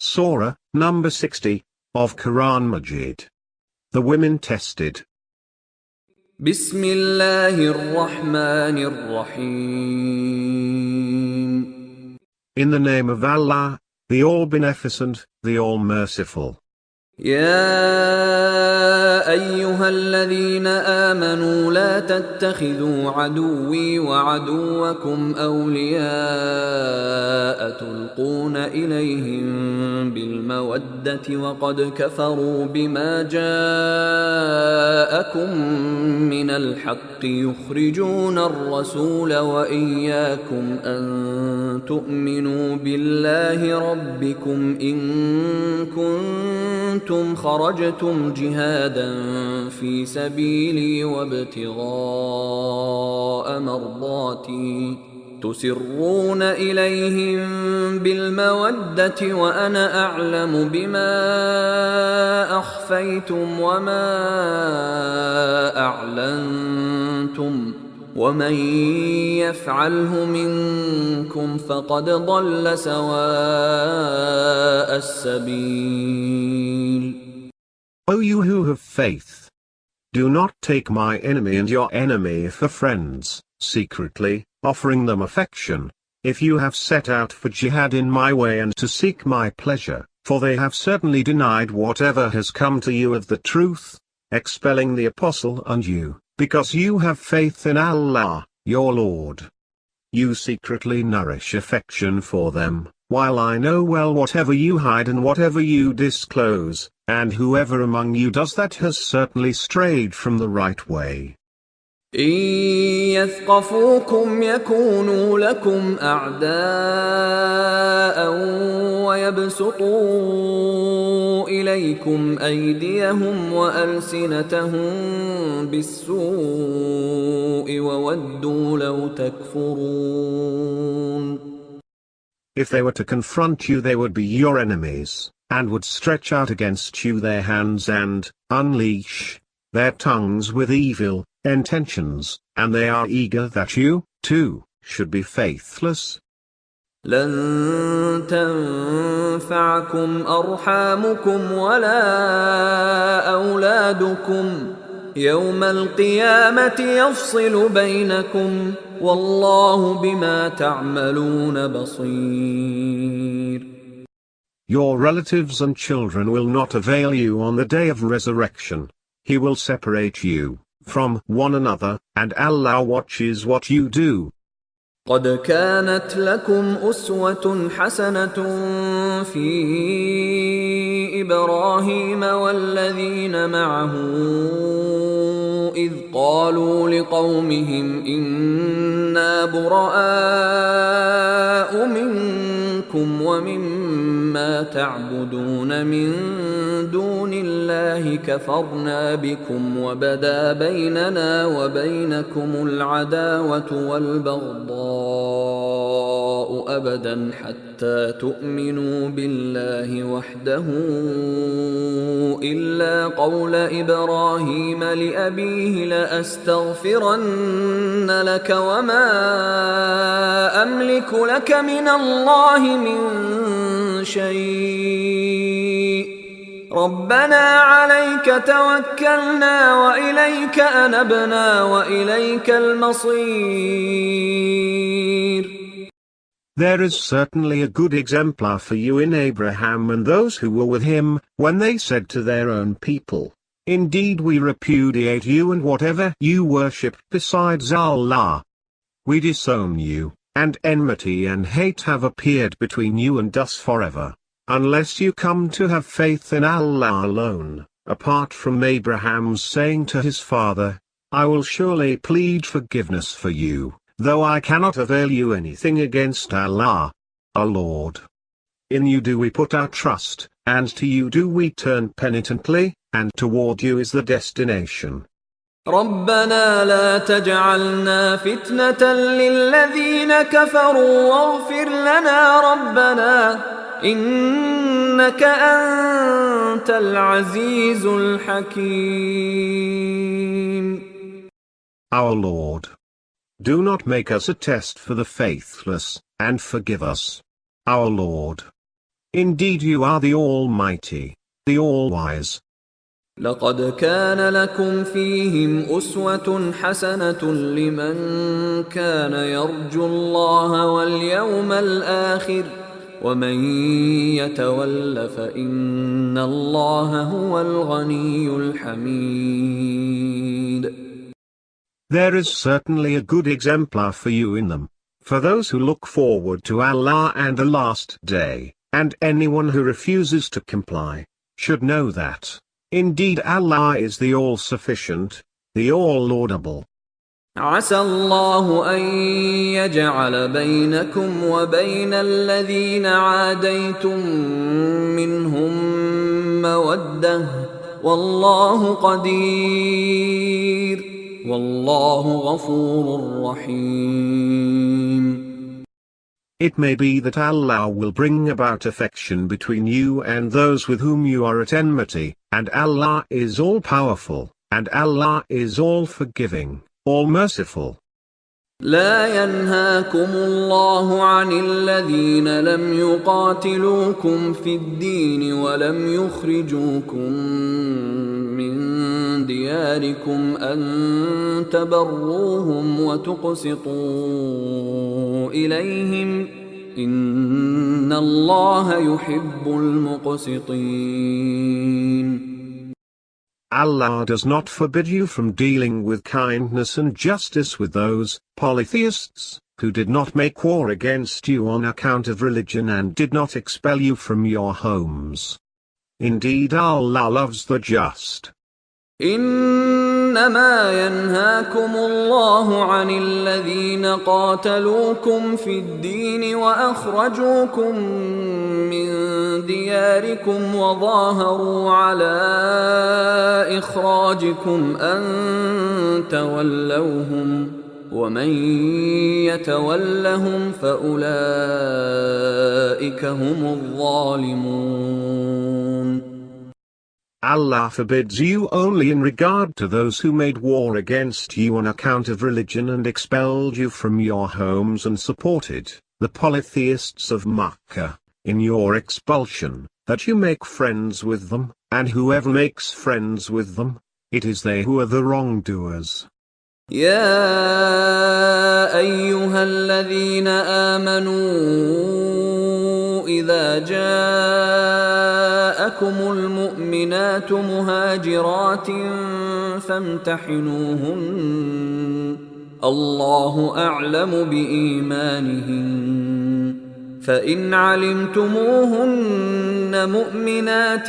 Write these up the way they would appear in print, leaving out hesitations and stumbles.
Surah, number 60, of Quran Majeed. The women tested. Bismillahir-Rahmanir-Rahim. In the name of Allah, the All-Beneficent, the All-Merciful. يا أيها الذين آمنوا لا تتخذوا عدوي وعدوكم أولياء تلقون إليهم بالمودة وقد كفروا بما جاءكم من الحق يخرجون الرسول وإياكم أن تؤمنوا بالله ربكم إن كنتم خرجتم جهادا في سبيلي وابتغاء مرضاتي تسرون إليهم بالمودة وأنا أعلم بما أخفيتم وما أعلنتم ومن يفعله منكم فقد ضل سواء السبيل. O you who have faith! Do not take my enemy and your enemy for friends, secretly, offering them affection, if you have set out for jihad in my way and to seek my pleasure, for they have certainly denied whatever has come to you of the truth, expelling the apostle and you, because you have faith in Allah, your Lord. You secretly nourish affection for them, while I know well whatever you hide and whatever you disclose, and whoever among you does that has certainly strayed from the right way. إن يثقفوكم يكونوا لكم أعداء ويبسطوا إليكم أيديهم وألسنتهم بالسوء وودوا لو تكفرون. If they were to confront you they would be your enemies, and would stretch out against you their hands and unleash their tongues with evil intentions, and they are eager that you, too, should be faithless. لن تنفعكم أرحامكم ولا أولادكم يوم القيامة يفصل بينكم والله بما تعملون بصير. Your relatives and children will not avail you on the day of resurrection. He will separate you from one another, and Allah watches what you do. قد كانت لكم أسوة حسنة في إبراهيم والذين معه إذ قالوا لقومهم إنا براء منكم ومما تعبدون من دون الله كفرنا بكم وبدا بيننا وبينكم العداوة والبغضاء أبدا حتى تؤمنوا بالله وحده إلا قول إبراهيم لأبيه لأستغفرن لك وما أملك لك من الله من شيء ربنا عليك توكلنا وإليك أنبنا وإليك المصير. There is certainly a good exemplar for you in Abraham and those who were with him, when they said to their own people, indeed we repudiate you and whatever you worship besides Allah. We disown you, and enmity and hate have appeared between you and us forever, unless you come to have faith in Allah alone, apart from Abraham's saying to his father, I will surely plead forgiveness for you, though I cannot avail you anything against Allah, our Lord. In you do we put our trust, and to you do we turn penitently, and toward you is the destination. ربنا لا تجعلنا فتنة للذين كفروا واغفر لنا ربنا إنك أنت العزيز الحكيم. Our Lord, do not make us a test for the faithless, and forgive us, our Lord. Indeed you are the Almighty, the All-Wise. لقد كان لكم فيهم أسوة حسنة لمن كان يرجو الله واليوم الآخر ومن يتول فإن الله هو الغني الحميد. There is certainly a good exemplar for you in them, for those who look forward to Allah and the last day, and anyone who refuses to comply, should know that, indeed Allah is the all-sufficient, the all-laudable. عسى الله أن يجعل بينكم وبين الذين عاديتم منهم مودة والله قدير والله غفور رحيم. It may be that Allah will bring about affection between you and those with whom you are at enmity, and Allah is all-powerful, and Allah is all-forgiving, all-merciful. لا ينهاكم الله عن الذين لم يقاتلوكم في الدين ولم يخرجوكم من دياركم أن تبروهم وتقسطوا إليهم إن الله يحب المقسطين. Allah does not forbid you from dealing with kindness and justice with those polytheists who did not make war against you on account of religion and did not expel you from your homes. Indeed Allah loves the just. إنما ينهاكم الله عن الذين قاتلوكم في الدين وأخرجوكم من دياركم وظاهروا على إخراجكم أن تولوهم ومن يتولهم فأولئك هم الظالمون. Allah forbids you only in regard to those who made war against you on account of religion and expelled you from your homes and supported the polytheists of Makkah in your expulsion, that you make friends with them, and whoever makes friends with them, it is they who are the wrongdoers. يا أيها الذين آمنوا إذا جاءكم المؤمنات مهاجرات فامتحنوهن الله أعلم بإيمانهن فإن علمتموهن مؤمنات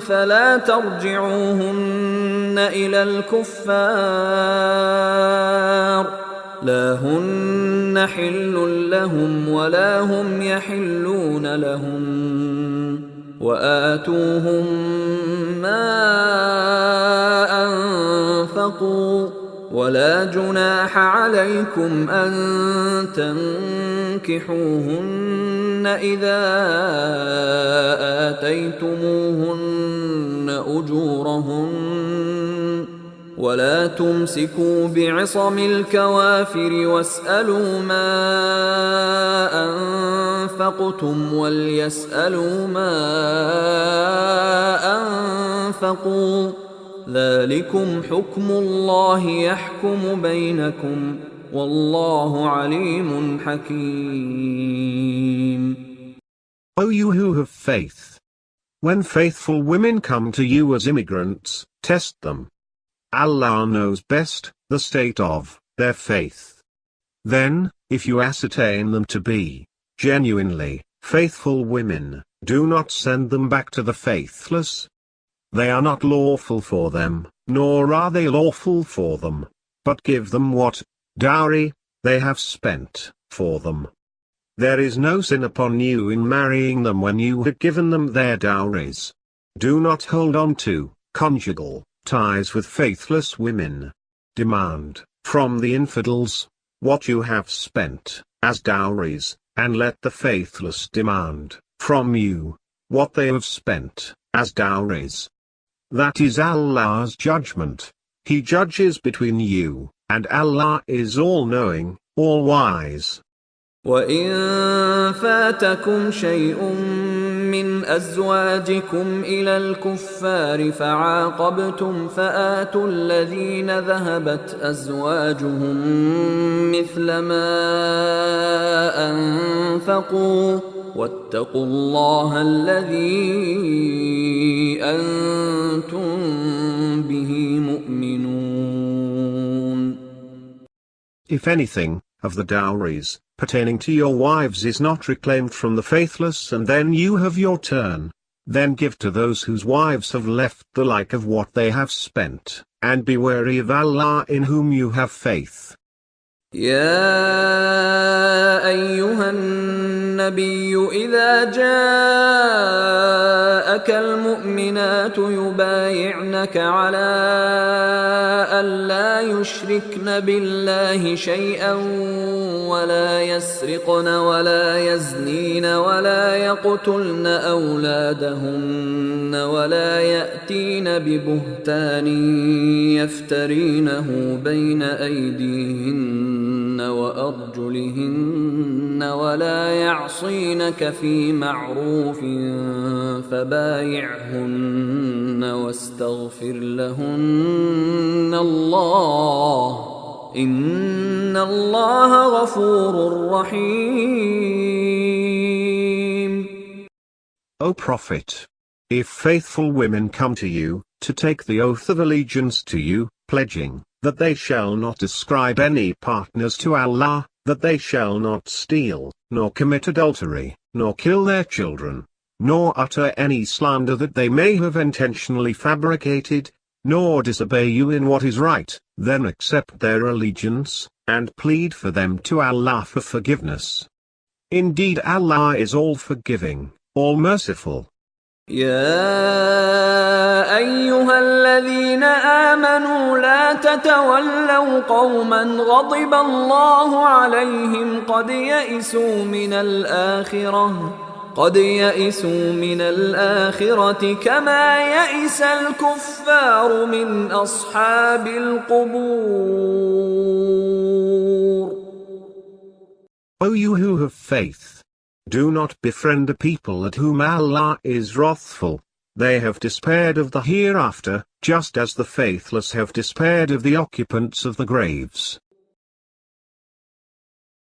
فلا ترجعوهن إلى الكفار لا هن حل لهم ولا هم يحلون لهم وآتوهم ما أنفقوا ولا جناح عليكم أن تنكحوهن إذا آتيتموهن أجورهن ولا تمسكوا بعصم الكوافر واسألوا ما أنفقتم وليسألوا ما أنفقوا ذلكم حكم الله يحكم بينكم والله عليم حكيم. O you who have faith! When faithful women come to you as immigrants, test them. Allah knows best the state of their faith. Then, if you ascertain them to be genuinely faithful women, do not send them back to the faithless. They are not lawful for them, nor are they lawful for them, but give them what dowry they have spent for them. There is no sin upon you in marrying them when you have given them their dowries. Do not hold on to conjugal ties with faithless women. Demand from the infidels what you have spent as dowries, and let the faithless demand from you what they have spent as dowries. That is Allah's judgment. He judges between you, and Allah is all-knowing, all-wise. وَإِن فَاتَكُمْ شَيْءٌ مِّنْ أَزْوَاجِكُمْ إِلَى الْكُفَّارِ فَعَاقَبْتُمْ فَآتُوا الَّذِينَ ذَهَبَتْ أَزْوَاجُهُم مِّثْلَ مَا أَنفَقُوا وَاتَّقُوا اللَّهَ الَّذِي أَنتُم بِهِ مُؤْمِنُونَ. If anything of the dowries pertaining to your wives is not reclaimed from the faithless, and then you have your turn, then give to those whose wives have left the like of what they have spent, and be wary of Allah in whom you have faith. يا أيها النبي إذا جاءك المؤمنات يبايعنك على ألا يشركن بالله شيئا ولا يسرقن ولا يزنين ولا يقتلن أولادهن ولا يأتين ببهتان يفترينه بين أيديهن وأرجلهن ولا يعصينك في معروف فبايعهن واستغفر لهن الله إن الله غفور رحيم. O Prophet, if faithful women come to you, to take the oath of allegiance to you, pledging that they shall not ascribe any partners to Allah, that they shall not steal, nor commit adultery, nor kill their children, nor utter any slander that they may have intentionally fabricated, nor disobey you in what is right, then accept their allegiance, and plead for them to Allah for forgiveness. Indeed, Allah is all forgiving, all merciful. يا أيها الذين آمنوا لا تتولوا قوما غضب الله عليهم قد يئسوا من الآخرة كما يئس الكفار من أصحاب القبور. O you who have faith, do not befriend a people at whom Allah is wrathful. They have despaired of the hereafter, just as the faithless have despaired of the occupants of the graves.